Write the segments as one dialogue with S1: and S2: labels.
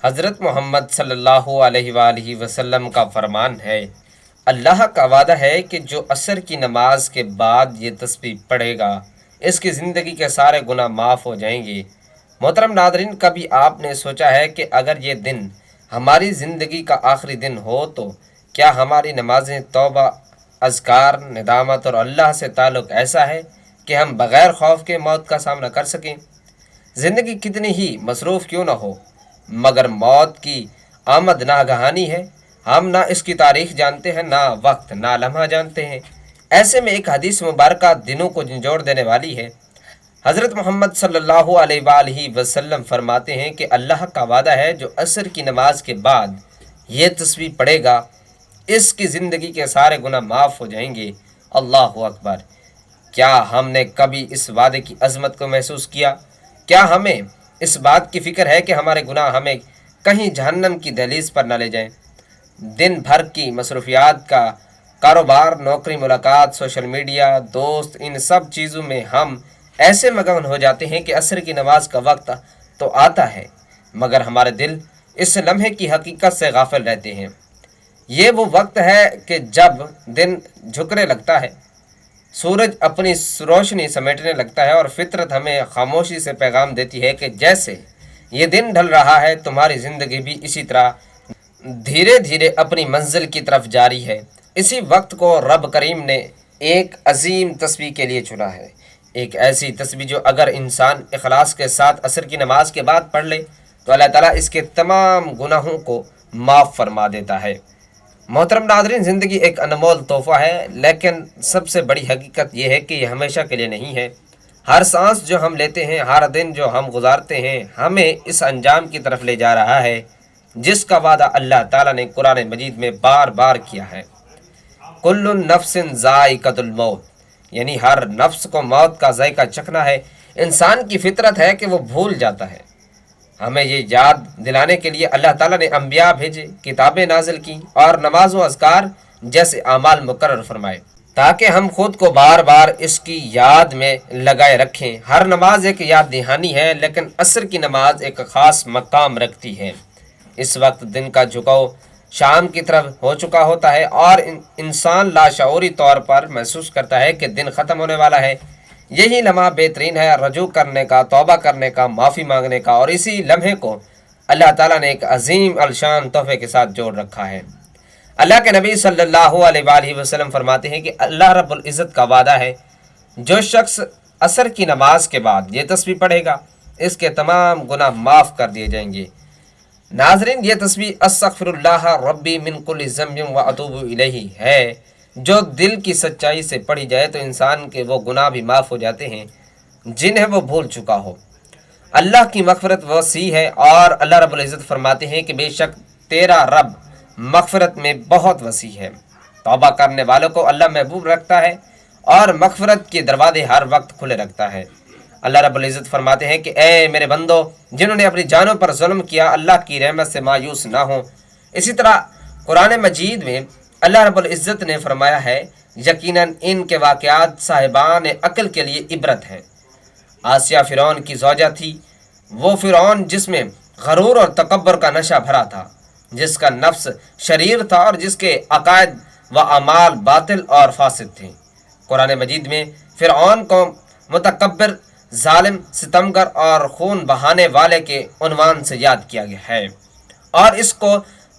S1: حضرت محمد صلی اللہ علیہ وآلہ وسلم کا فرمان ہے، اللہ کا وعدہ ہے کہ جو عصر کی نماز کے بعد یہ تسبیح پڑھے گا اس کی زندگی کے سارے گناہ معاف ہو جائیں گے۔ محترم ناظرین، کبھی آپ نے سوچا ہے کہ اگر یہ دن ہماری زندگی کا آخری دن ہو تو کیا ہماری نمازیں، توبہ، اذکار، ندامت اور اللہ سے تعلق ایسا ہے کہ ہم بغیر خوف کے موت کا سامنا کر سکیں؟ زندگی کتنی ہی مصروف کیوں نہ ہو، مگر موت کی آمد ناگہانی ہے۔ ہم نہ اس کی تاریخ جانتے ہیں، نہ وقت، نہ لمحہ جانتے ہیں۔ ایسے میں ایک حدیث مبارکہ دنوں کو جھنجھوڑ دینے والی ہے۔ حضرت محمد صلی اللہ علیہ وآلہ وسلم فرماتے ہیں کہ اللہ کا وعدہ ہے جو عصر کی نماز کے بعد یہ تسبیح پڑھے گا اس کی زندگی کے سارے گناہ معاف ہو جائیں گے۔ اللہ اکبر! کیا ہم نے کبھی اس وعدے کی عظمت کو محسوس کیا؟ کیا ہمیں اس بات کی فکر ہے کہ ہمارے گناہ ہمیں کہیں جہنم کی دہلیز پر نہ لے جائیں؟ دن بھر کی مصروفیات کا کاروبار، نوکری، ملاقات، سوشل میڈیا، دوست، ان سب چیزوں میں ہم ایسے مگن ہو جاتے ہیں کہ عصر کی نماز کا وقت تو آتا ہے مگر ہمارے دل اس لمحے کی حقیقت سے غافل رہتے ہیں۔ یہ وہ وقت ہے کہ جب دن جھکنے لگتا ہے، سورج اپنی روشنی سمیٹنے لگتا ہے اور فطرت ہمیں خاموشی سے پیغام دیتی ہے کہ جیسے یہ دن ڈھل رہا ہے تمہاری زندگی بھی اسی طرح دھیرے دھیرے اپنی منزل کی طرف جاری ہے۔ اسی وقت کو رب کریم نے ایک عظیم تسبیح کے لیے چنا ہے، ایک ایسی تسبیح جو اگر انسان اخلاص کے ساتھ عصر کی نماز کے بعد پڑھ لے تو اللہ تعالیٰ اس کے تمام گناہوں کو معاف فرما دیتا ہے۔ محترم ناظرین، زندگی ایک انمول تحفہ ہے، لیکن سب سے بڑی حقیقت یہ ہے کہ یہ ہمیشہ کے لیے نہیں ہے۔ ہر سانس جو ہم لیتے ہیں، ہر دن جو ہم گزارتے ہیں، ہمیں اس انجام کی طرف لے جا رہا ہے جس کا وعدہ اللہ تعالیٰ نے قرآن مجید میں بار بار کیا ہے۔ کل نفس ذائقۃ الموت، یعنی ہر نفس کو موت کا ذائقہ چکھنا ہے۔ انسان کی فطرت ہے کہ وہ بھول جاتا ہے۔ ہمیں یہ یاد دلانے کے لیے اللہ تعالیٰ نے انبیاء بھیجے، کتابیں نازل کی اور نماز و اذکار جیسے اعمال مقرر فرمائے تاکہ ہم خود کو بار بار اس کی یاد میں لگائے رکھیں۔ ہر نماز ایک یاد دہانی ہے، لیکن عصر کی نماز ایک خاص مقام رکھتی ہے۔ اس وقت دن کا جھکاؤ شام کی طرف ہو چکا ہوتا ہے اور انسان لاشعوری طور پر محسوس کرتا ہے کہ دن ختم ہونے والا ہے۔ یہی لمحہ بہترین ہے رجوع کرنے کا، توبہ کرنے کا، معافی مانگنے کا، اور اسی لمحے کو اللہ تعالیٰ نے ایک عظیم الشان تحفے کے ساتھ جوڑ رکھا ہے۔ اللہ کے نبی صلی اللہ علیہ وآلہ وسلم فرماتے ہیں کہ اللہ رب العزت کا وعدہ ہے جو شخص عصر کی نماز کے بعد یہ تسبیح پڑھے گا اس کے تمام گناہ معاف کر دیے جائیں گے۔ ناظرین، یہ تسبیح استغفر اللہ ربی من کل ذنب واتوب الیہ ہے۔ جو دل کی سچائی سے پڑھی جائے تو انسان کے وہ گناہ بھی معاف ہو جاتے ہیں جنہیں وہ بھول چکا ہو۔ اللہ کی مغفرت وسیع ہے اور اللہ رب العزت فرماتے ہیں کہ بے شک تیرا رب مغفرت میں بہت وسیع ہے۔ توبہ کرنے والوں کو اللہ محبوب رکھتا ہے اور مغفرت کے دروازے ہر وقت کھلے رکھتا ہے۔ اللہ رب العزت فرماتے ہیں کہ اے میرے بندو، جنہوں نے اپنی جانوں پر ظلم کیا اللہ کی رحمت سے مایوس نہ ہوں۔ اسی طرح قرآن مجید میں اللہ رب العزت نے فرمایا ہے یقیناً ان کے واقعات صاحبان عقل کے لیے عبرت ہیں۔ آسیہ فرعون کی زوجہ تھی، وہ فرعون جس میں غرور اور تکبر کا نشہ بھرا تھا، جس کا نفس شریر تھا اور جس کے عقائد و اعمال باطل اور فاسد تھے۔ قرآن مجید میں فرعون کو متکبر، ظالم، ستمگر اور خون بہانے والے کے عنوان سے یاد کیا گیا ہے اور اس کو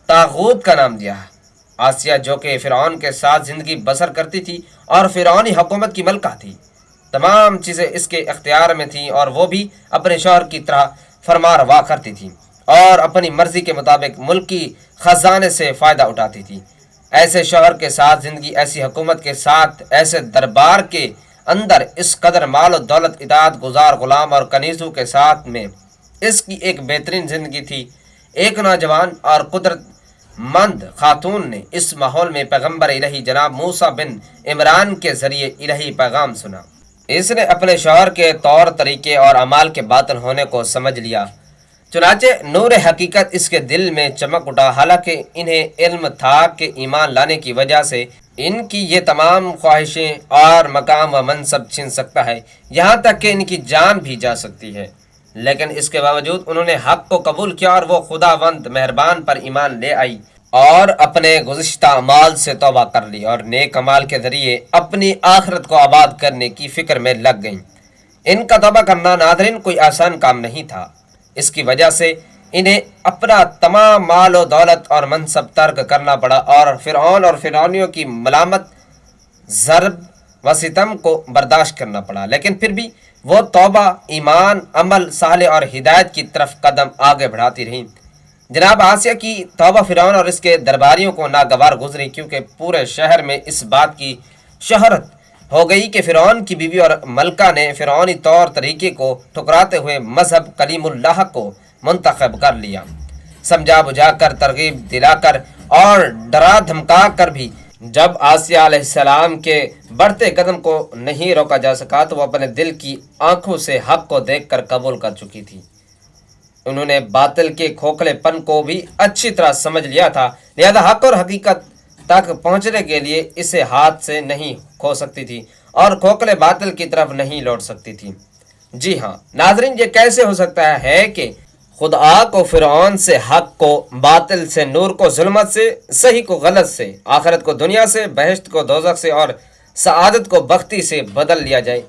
S1: طاغوت کا نام دیا ہے۔ آسیہ جو کہ فرعون کے ساتھ زندگی بسر کرتی تھی اور فرعونی حکومت کی ملکہ تھی، تمام چیزیں اس کے اختیار میں تھیں اور وہ بھی اپنے شوہر کی طرح فرما روا کرتی تھی اور اپنی مرضی کے مطابق ملک کی خزانے سے فائدہ اٹھاتی تھی۔ ایسے شوہر کے ساتھ زندگی، ایسی حکومت کے ساتھ، ایسے دربار کے اندر اس قدر مال و دولت، اطاعت گزار غلام اور کنیزوں کے ساتھ میں اس کی ایک بہترین زندگی تھی۔ ایک نوجوان اور قدرت مند خاتون نے اس ماحول میں پیغمبر الہی جناب موسیٰ بن عمران کے ذریعے الہی پیغام سنا۔ اس نے اپنے شوہر کے طور طریقے اور اعمال کے باطل ہونے کو سمجھ لیا، چنانچہ نور حقیقت اس کے دل میں چمک اٹھا۔ حالانکہ انہیں علم تھا کہ ایمان لانے کی وجہ سے ان کی یہ تمام خواہشیں اور مقام و منصب چھن سکتا ہے، یہاں تک کہ ان کی جان بھی جا سکتی ہے، لیکن اس کے باوجود انہوں نے حق کو قبول کیا اور وہ خداوند مہربان پر ایمان لے آئی اور اپنے گزشتہ اعمال سے توبہ کر لی اور نیک اعمال کے ذریعے اپنی آخرت کو آباد کرنے کی فکر میں لگ گئیں۔ ان کا توبہ کرنا ناظرین کوئی آسان کام نہیں تھا۔ اس کی وجہ سے انہیں اپنا تمام مال و دولت اور منصب ترک کرنا پڑا اور فرعون اور فرعونیوں کی ملامت، ضرب و ستم کو برداشت کرنا پڑا، لیکن پھر بھی وہ توبہ، ایمان، عمل صالح اور ہدایت کی طرف قدم آگے بڑھاتی رہیں۔ جناب آسیہ کی توبہ فرعون اور اس کے درباریوں کو ناگوار گزری، کیونکہ پورے شہر میں اس بات کی شہرت ہو گئی کہ فرعون کی بیوی اور ملکہ نے فرعونی طور طریقے کو ٹھکراتے ہوئے مذہب کلیم اللہ کو منتخب کر لیا۔ سمجھا بجھا کر، ترغیب دلا کر اور ڈرا دھمکا کر بھی جب آسیہ علیہ السلام کے بڑھتے قدم کو نہیں روکا جا سکا تو وہ اپنے دل کی آنکھوں سے حق کو دیکھ کر قبول کر چکی تھی۔ انہوں نے باطل کے کھوکھلے پن کو بھی اچھی طرح سمجھ لیا تھا، لہذا حق اور حقیقت تک پہنچنے کے لیے اسے ہاتھ سے نہیں کھو سکتی تھی اور کھوکھلے باطل کی طرف نہیں لوٹ سکتی تھی۔ جی ہاں ناظرین، یہ کیسے ہو سکتا ہے کہ خدا کو فرعون سے، حق کو باطل سے، نور کو ظلمت سے، صحیح کو غلط سے، آخرت کو دنیا سے، بہشت کو دوزخ سے اور سعادت کو بختی سے بدل لیا جائے؟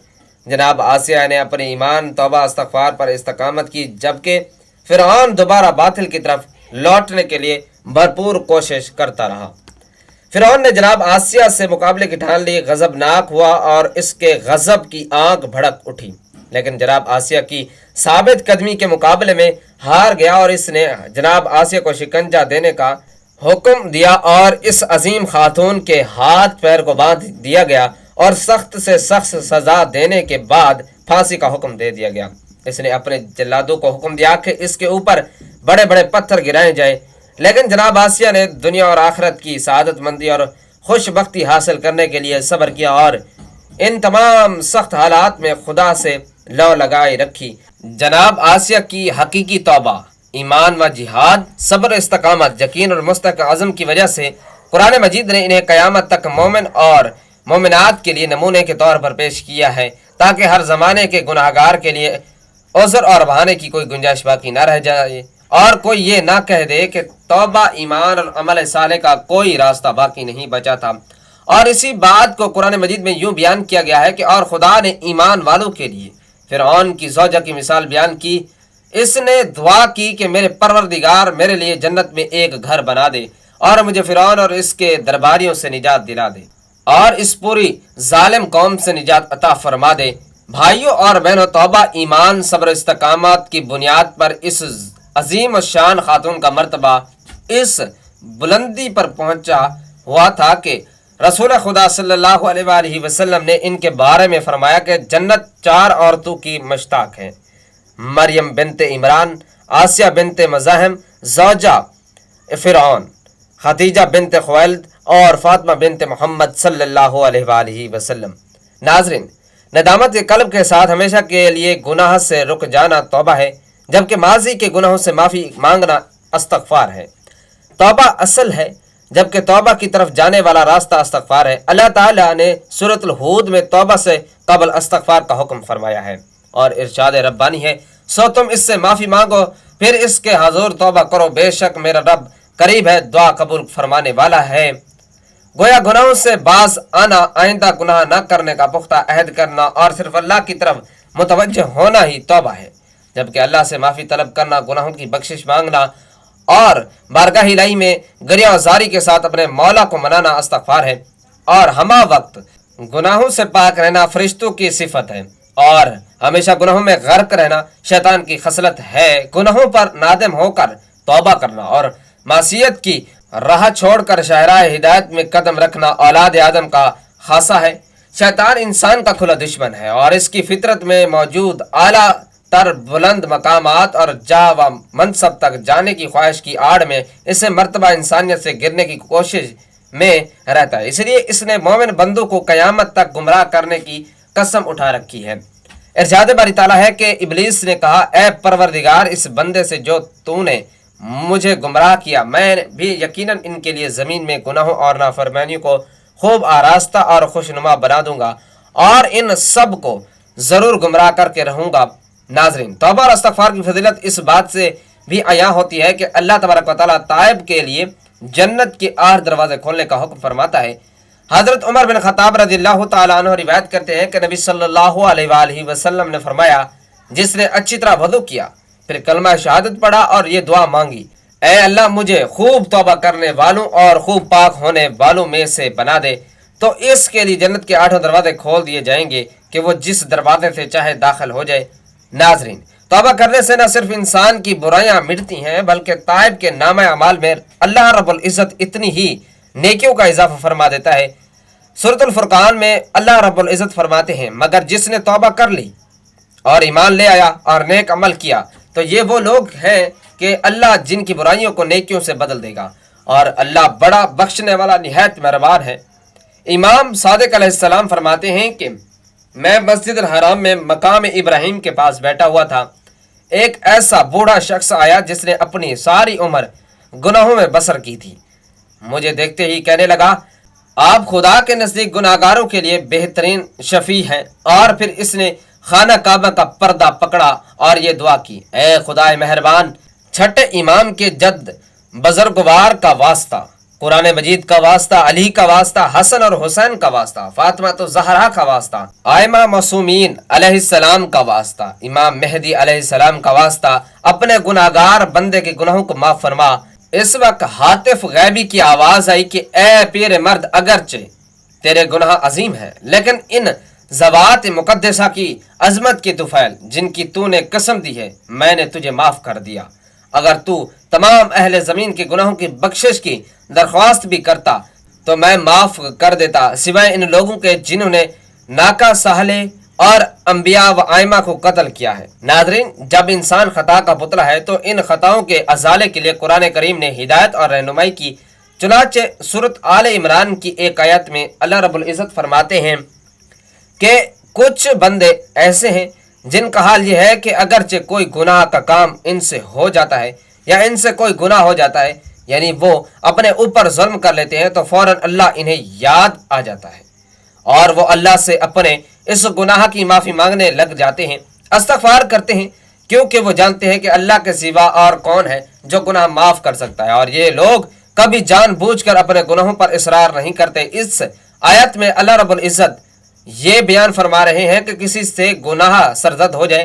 S1: جناب آسیہ نے اپنے ایمان، توبہ، استغفار پر استقامت کی، جبکہ فرعون دوبارہ باطل کی طرف لوٹنے کے لیے بھرپور کوشش کرتا رہا۔ فرعون نے جناب آسیہ سے مقابلے کی ٹھان لی، غضبناک ہوا اور اس کے غضب کی آگ بھڑک اٹھی، لیکن جناب آسیہ کی ثابت قدمی کے مقابلے میں ہار گیا اور اس نے جناب آسیہ کو شکنجہ دینے کا حکم دیا اور اس عظیم خاتون کے ہاتھ پیر کو باندھ دیا گیا اور سخت سے سخت سزا دینے کے بعد پھانسی کا حکم دے دیا گیا۔ اس نے اپنے جلادوں کو حکم دیا کہ اس کے اوپر بڑے بڑے پتھر گرائے جائیں، لیکن جناب آسیہ نے دنیا اور آخرت کی سعادت مندی اور خوش بختی حاصل کرنے کے لیے صبر کیا اور ان تمام سخت حالات میں خدا سے لو لگائے رکھی۔ جناب آسیہ کی حقیقی توبہ، ایمان و جہاد، صبر و استقامت، یقین اور مستحکم عزم کی وجہ سے قرآن مجید نے انہیں قیامت تک مومن اور مومنات کے لیے نمونے کے طور پر پیش کیا ہے، تاکہ ہر زمانے کے گناہگار کے لیے عذر اور بہانے کی کوئی گنجائش باقی نہ رہ جائے اور کوئی یہ نہ کہہ دے کہ توبہ، ایمان اور عمل صالح کا کوئی راستہ باقی نہیں بچا تھا۔ اور اسی بات کو قرآن مجید میں یوں بیان کیا گیا ہے کہ اور خدا نے ایمان والوں کے لیے فرعون کی زوجہ کی مثال بیان کی۔ اس نے دعا کی کہ میرے پروردگار میرے لیے جنت میں ایک گھر بنا دے اور مجھے فرعون اور اس کے درباریوں سے نجات دلا دے اور اس پوری ظالم قوم سے نجات عطا فرما دے۔ بھائیوں اور بہنوں، توبہ، ایمان، صبر و استقامت کی بنیاد پر اس عظیم الشان خاتون کا مرتبہ اس بلندی پر پہنچا ہوا تھا کہ رسول خدا صلی اللہ علیہ وآلہ وسلم نے ان کے بارے میں فرمایا کہ جنت 4 عورتوں کی مشتاق ہے: مریم بنت عمران، آسیہ بنت مزاحم زوجہ فرعون، خدیجہ بنت خویلد اور فاطمہ بنت محمد صلی اللہ علیہ وآلہ وسلم۔ ناظرین، ندامت کے قلب کے ساتھ ہمیشہ کے لیے گناہ سے رک جانا توبہ ہے، جبکہ ماضی کے گناہوں سے معافی مانگنا استغفار ہے۔ توبہ اصل ہے، جبکہ توبہ کی طرف جانے والا راستہ استغفار ہے۔ اللہ تعالیٰ نے سورۃ الہود میں توبہ سے قبل استغفار کا حکم فرمایا ہے اور ارشاد ربانی ہے: سو تم اس سے معافی مانگو، پھر اس کے حضور توبہ کرو، بے شک میرا رب قریب ہے، دعا قبول فرمانے والا ہے۔ گویا گناہوں سے باز آنا، آئندہ گناہ نہ کرنے کا پختہ عہد کرنا اور صرف اللہ کی طرف متوجہ ہونا ہی توبہ ہے، جبکہ اللہ سے معافی طلب کرنا، گناہوں کی بخشش مانگنا اور بارگاہ الہی میں گریہ و زاری کے ساتھ اپنے مولا کو منانا استغفار ہے۔ اور ہمہ وقت گناہوں سے پاک رہنا فرشتوں کی صفت ہے اور ہمیشہ گناہوں میں غرق رہنا شیطان کی خصلت ہے۔ گناہوں پر نادم ہو کر توبہ کرنا اور معصیت کی راہ چھوڑ کر شاہراہ ہدایت میں قدم رکھنا اولاد آدم کا خاصہ ہے۔ شیطان انسان کا کھلا دشمن ہے اور اس کی فطرت میں موجود اعلیٰ تر بلند مقامات اور جا و منصب تک جانے کی خواہش کی آڑ میں اسے مرتبہ انسانیت سے گرنے کی کوشش میں رہتا ہے۔ اس لیے اس نے مومن بندوں کو قیامت تک گمراہ کرنے کی قسم اٹھا رکھی ہے۔ ارشاد باری تعالیٰ ہے کہ ابلیس نے کہا: اے پروردگار، اس بندے سے جو تو نے مجھے گمراہ کیا، میں بھی یقیناً ان کے لیے زمین میں گناہوں اور نافرمانیوں کو خوب آراستہ اور خوشنما بنا دوں گا اور ان سب کو ضرور گمراہ کر کے رہوں گا۔ ناظرین، توبہ اور استغفار کی فضیلت اس بات سے بھی عیاں ہوتی ہے کہ اللہ تبارک و تعالیٰ تائب کے لیے جنت کے 8 دروازے کھولنے کا حکم فرماتا ہے۔ حضرت عمر بن خطاب رضی اللہ تعالیٰ عنہ روایت کرتے ہیں کہ نبی صلی اللہ علیہ وآلہ وسلم نے فرمایا، جس نے اچھی طرح وضو کیا، پھر کلمہ شہادت پڑھا اور یہ دعا مانگی، اے اللہ مجھے خوب توبہ کرنے والوں اور خوب پاک ہونے والوں میں سے بنا دے، تو اس کے لیے جنت کے 8 دروازے کھول دیے جائیں گے کہ وہ جس دروازے سے چاہے داخل ہو جائے۔ ناظرین، توبہ کرنے سے نہ صرف انسان کی برائیاں مٹتی ہیں بلکہ تائب کے نامہ اعمال میں اللہ رب العزت اتنی ہی نیکیوں کا اضافہ فرما دیتا ہے۔ سورۃ الفرقان میں اللہ رب العزت فرماتے ہیں، مگر جس نے توبہ کر لی اور ایمان لے آیا اور نیک عمل کیا تو یہ وہ لوگ ہیں کہ اللہ جن کی برائیوں کو نیکیوں سے بدل دے گا، اور اللہ بڑا بخشنے والا نہایت مہربان ہے۔ امام صادق علیہ السلام فرماتے ہیں کہ میں مسجد الحرام میں مقام ابراہیم کے پاس بیٹھا ہوا تھا، ایک ایسا بوڑھا شخص آیا جس نے اپنی ساری عمر گناہوں میں بسر کی تھی۔ مجھے دیکھتے ہی کہنے لگا، آپ خدا کے نزدیک گناہگاروں کے لیے بہترین شفیع ہیں۔ اور پھر اس نے خانہ کعبہ کا پردہ پکڑا اور یہ دعا کی، اے خدائے مہربان، چھٹے امام کے جد بزرگوار کا واسطہ، قرآن مجید کا واسطہ، علی کا واسطہ، حسن اور حسین کا واسطہ، فاطمہ تو زہرا کا واسطہ، آئمہ معصومین علیہ السلام کا واسطہ، امام مہدی علیہ السلام کا واسطہ، اپنے گناہگار بندے کے گناہوں کو معاف فرما۔ اس وقت ہاتف غیبی کی آواز آئی کہ اے پیر مرد، اگرچہ تیرے گناہ عظیم ہیں لیکن ان ذوات مقدسہ کی عظمت کی طفیل جن کی تو نے قسم دی ہے، میں نے تجھے معاف کر دیا۔ اگر تو تمام اہل زمین کے گناہوں کی بخشش کی درخواست بھی کرتا تو میں معاف کر دیتا، سوائے ان لوگوں کے جنہوں نے ناکا سہلے اور انبیاء و ائمہ کو قتل کیا ہے۔ ناظرین، جب انسان خطا کا پتلا ہے تو ان خطاؤں کے ازالے کے لیے قرآن کریم نے ہدایت اور رہنمائی کی۔ چنانچہ سورۃ آل عمران کی ایک آیت میں اللہ رب العزت فرماتے ہیں کہ کچھ بندے ایسے ہیں جن کا حال یہ ہے کہ اگرچہ کوئی گناہ کا کام ان سے ہو جاتا ہے یا ان سے کوئی گناہ ہو جاتا ہے، یعنی وہ اپنے اوپر ظلم کر لیتے ہیں، تو فوراً اللہ انہیں یاد آ جاتا ہے اور وہ اللہ سے اپنے اس گناہ کی معافی مانگنے لگ جاتے ہیں، استغفار کرتے ہیں، کیونکہ وہ جانتے ہیں کہ اللہ کے سوا اور کون ہے جو گناہ معاف کر سکتا ہے، اور یہ لوگ کبھی جان بوجھ کر اپنے گناہوں پر اصرار نہیں کرتے۔ اس آیت میں اللہ رب العزت یہ بیان فرما رہے ہیں کہ کسی سے گناہ سرزد ہو جائے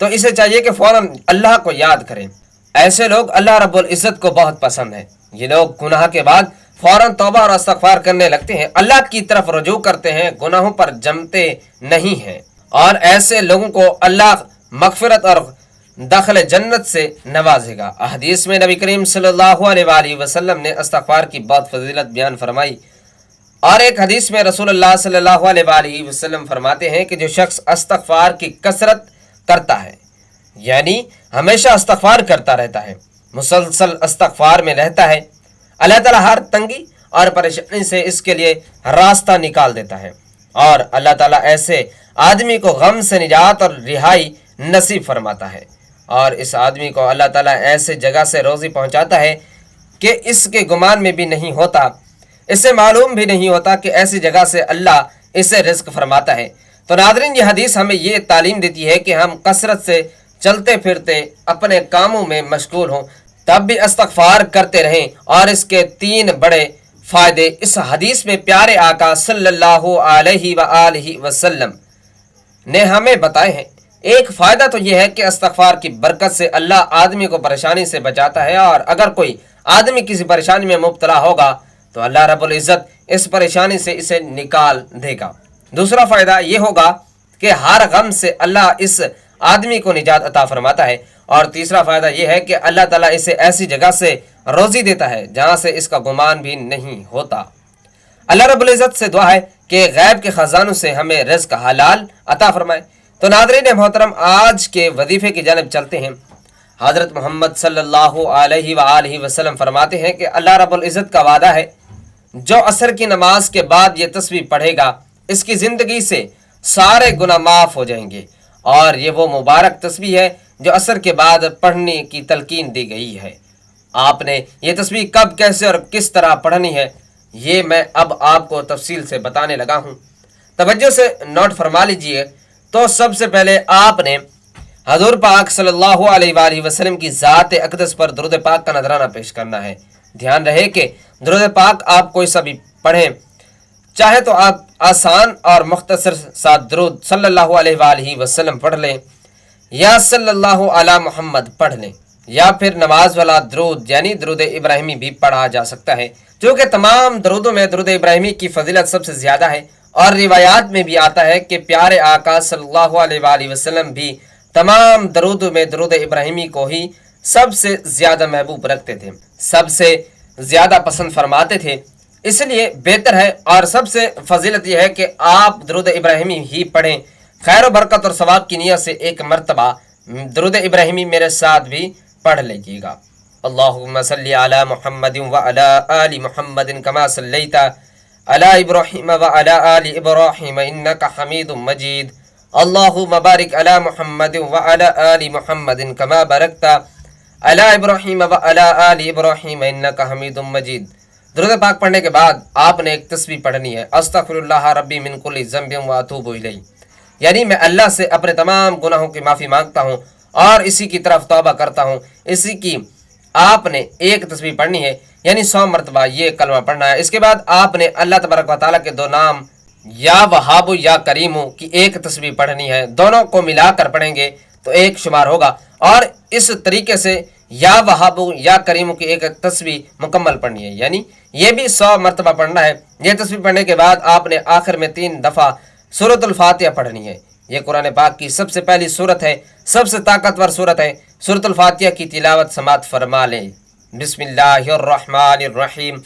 S1: تو اسے چاہیے کہ فوراً اللہ کو یاد کریں۔ ایسے لوگ اللہ رب العزت کو بہت پسند ہیں۔ یہ لوگ گناہ کے بعد فوراً توبہ اور استغفار کرنے لگتے ہیں، اللہ کی طرف رجوع کرتے ہیں، گناہوں پر جمتے نہیں ہیں، اور ایسے لوگوں کو اللہ مغفرت اور داخل جنت سے نوازے گا۔ حدیث میں نبی کریم صلی اللہ علیہ وآلہ وسلم نے استغفار کی بہت فضیلت بیان فرمائی، اور ایک حدیث میں رسول اللہ صلی اللہ علیہ وآلہ وسلم فرماتے ہیں کہ جو شخص استغفار کی کثرت کرتا ہے، یعنی ہمیشہ استغفار کرتا رہتا ہے، مسلسل استغفار میں رہتا ہے، اللہ تعالیٰ ہر تنگی اور پریشانی سے اس کے لیے راستہ نکال دیتا ہے، اور اللہ تعالیٰ ایسے آدمی کو غم سے نجات اور رہائی نصیب فرماتا ہے، اور اس آدمی کو اللہ تعالیٰ ایسے جگہ سے روزی پہنچاتا ہے کہ اس کے گمان میں بھی نہیں ہوتا، اسے معلوم بھی نہیں ہوتا کہ ایسی جگہ سے اللہ اسے رزق فرماتا ہے۔ تو ناظرین، یہ حدیث ہمیں یہ تعلیم دیتی ہے کہ ہم کثرت سے چلتے پھرتے اپنے کاموں میں مشغول ہوں، تب بھی استغفار کرتے رہیں، اور اس کے 3 بڑے فائدے اس حدیث میں پیارے آقا صلی اللہ علیہ وآلہ وسلم نے ہمیں بتائے ہیں۔ ایک فائدہ تو یہ ہے کہ استغفار کی برکت سے اللہ آدمی کو پریشانی سے بچاتا ہے، اور اگر کوئی آدمی کسی پریشانی میں مبتلا ہوگا تو اللہ رب العزت اس پریشانی سے اسے نکال دے گا۔ دوسرا فائدہ یہ ہوگا کہ ہر غم سے اللہ اس آدمی کو نجات عطا فرماتا ہے، اور تیسرا فائدہ یہ ہے کہ اللہ تعالیٰ اسے ایسی جگہ سے روزی دیتا ہے جہاں سے اس کا گمان بھی نہیں ہوتا۔ اللہ رب العزت سے دعا ہے کہ غیب کے خزانوں سے ہمیں رزق حلال عطا فرمائے۔ تو ناظرین محترم، آج کے وظیفے کی جانب چلتے ہیں۔ حضرت محمد صلی اللہ علیہ وآلہ وسلم فرماتے ہیں کہ اللہ رب العزت کا وعدہ ہے، جو عصر کی نماز کے بعد یہ تسبیح پڑھے گا اس کی زندگی سے سارے گناہ معاف ہو جائیں گے، اور یہ وہ مبارک تسبیح ہے جو عصر کے بعد پڑھنے کی تلقین دی گئی ہے۔ آپ نے یہ تسبیح کب، کیسے اور کس طرح پڑھنی ہے، یہ میں اب آپ کو تفصیل سے بتانے لگا ہوں، توجہ سے نوٹ فرما لیجئے۔ تو سب سے پہلے آپ نے حضور پاک صلی اللہ علیہ وآلہ وسلم کی ذات اقدس پر درود پاک کا نذرانہ پیش کرنا ہے۔ دھیان رہے کہ درود پاک آپ کوئی سا بھی پڑھیں، چاہے تو آپ آسان اور مختصر سا درود صلی اللہ علیہ وآلہ وسلم پڑھ لیں، یا صلی اللہ علی محمد پڑھ لیں، یا پھر نماز والا درود یعنی درود ابراہیمی بھی پڑھا جا سکتا ہے، جو کہ تمام درودوں میں درود ابراہیمی کی فضیلت سب سے زیادہ ہے، اور روایات میں بھی آتا ہے کہ پیارے آقا صلی اللہ علیہ وآلہ وسلم بھی تمام درودوں میں درود ابراہیمی کو ہی سب سے زیادہ محبوب رکھتے تھے، سب سے زیادہ پسند فرماتے تھے۔ اس لیے بہتر ہے اور سب سے فضیلت یہ ہے کہ آپ درود ابراہیمی ہی پڑھیں۔ خیر و برکت اور ثواب کی نیت سے ایک مرتبہ درود ابراہیمی میرے ساتھ بھی پڑھ لیجیے گا۔ اللہم صلی علی محمد وعلی آل محمد کما صلیت علی ابراہیم وعلی آل ابراہیم انک حمید مجید۔ اللہم بارک علی محمد وعلی آل محمد کما بارکت علی ابراہیم وعلی آل ابراہیم انک حمید مجید۔ درود پاک پڑھنے کے بعد آپ نے ایک تسبیح پڑھنی ہے، استغفر اللہ ربی من کل ذنب واتوب الیہ، یعنی میں اللہ سے اپنے تمام گناہوں کی معافی مانگتا ہوں اور اسی کی طرف توبہ کرتا ہوں۔ اسی کی آپ نے ایک تسبیح پڑھنی ہے، یعنی 100 مرتبہ یہ کلمہ پڑھنا ہے۔ اس کے بعد آپ نے اللہ تبارک و تعالیٰ کے 2 نام یا وہاب یا کریم کی ایک تسبیح پڑھنی ہے، دونوں کو ملا کر پڑھیں گے تو ایک شمار ہوگا، اور اس طریقے سے یا وہاب یا کریم کی ایک تسبیح مکمل پڑھنی ہے، یعنی یہ بھی 100 مرتبہ پڑھنا ہے۔ یہ تسبیح پڑھنے کے بعد آپ نے آخر میں 3 دفعہ سورۃ الفاتحہ پڑھنی ہے۔ یہ قرآن پاک کی سب سے پہلی سورت ہے، سب سے طاقتور سورت ہے۔ سورۃ الفاتحہ کی تلاوت سماعت فرما لیں۔ بسم اللہ الرحمن الرحیم،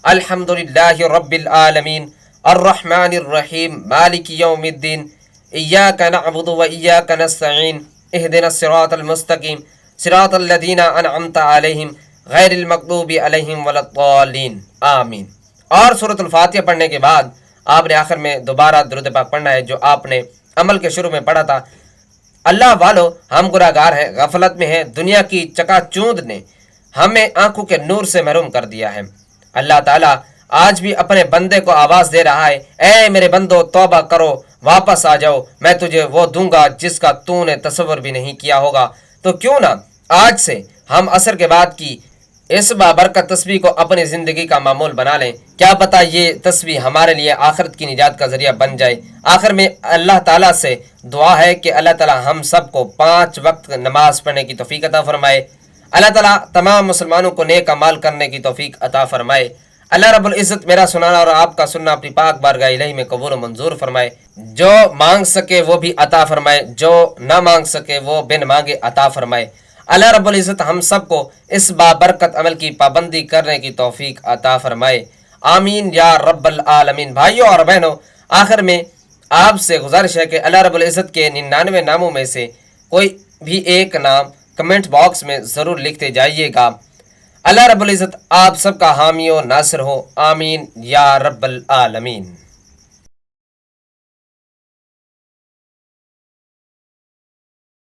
S1: الحمدللہ رب العالمین، الرحمن الرحیم، مالک یوم الدین، ایاک نعبد و ایاک نستعین، اہدنا الصراط المستقیم، صراط الذین انعمت علیہم غیر المغضوب علیہم ولا الضالین، آمین۔ اور سورۃ الفاتحہ پڑھنے کے بعد آپ نے آخر میں دوبارہ درود پاک پڑھنا ہے، جو آپ نے عمل کے شروع میں پڑھا تھا۔ اللہ والو، ہم گناہگار ہیں، غفلت میں ہیں، دنیا کی چکا چوند نے ہمیں آنکھوں کے نور سے محروم کر دیا ہے۔ اللہ تعالیٰ آج بھی اپنے بندے کو آواز دے رہا ہے، اے میرے بندو توبہ کرو، واپس آ جاؤ، میں تجھے وہ دوں گا جس کا تو نے تصور بھی نہیں کیا ہوگا۔ تو کیوں نہ آج سے ہم عصر کے بعد کی اس بابرکت تسبیح کو اپنی زندگی کا معمول بنا لیں، کیا پتہ یہ تسبیح ہمارے لیے آخرت کی نجات کا ذریعہ بن جائے۔ آخر میں اللہ تعالیٰ سے دعا ہے کہ اللہ تعالیٰ ہم سب کو 5 وقت نماز پڑھنے کی توفیق عطا فرمائے۔ اللہ تعالیٰ تمام مسلمانوں کو نیک اعمال کرنے کی توفیق عطا فرمائے۔ اللہ رب العزت میرا سنانا اور آپ کا سننا اپنی پاک بارگاہ الہی میں قبول و منظور فرمائے۔ جو مانگ سکے وہ بھی عطا فرمائے، جو نہ مانگ سکے وہ بن مانگے عطا فرمائے۔ اللہ رب العزت ہم سب کو اس بابرکت عمل کی پابندی کرنے کی توفیق عطا فرمائے، آمین یا رب العالمین۔ بھائیوں اور بہنوں، آخر میں آپ سے گزارش ہے کہ اللہ رب العزت کے 99 ناموں میں سے کوئی بھی ایک نام کمنٹ باکس میں ضرور لکھتے جائیے گا۔ اللہ رب العزت آپ سب کا حامی و ناصر ہو، آمین یا رب العالمین۔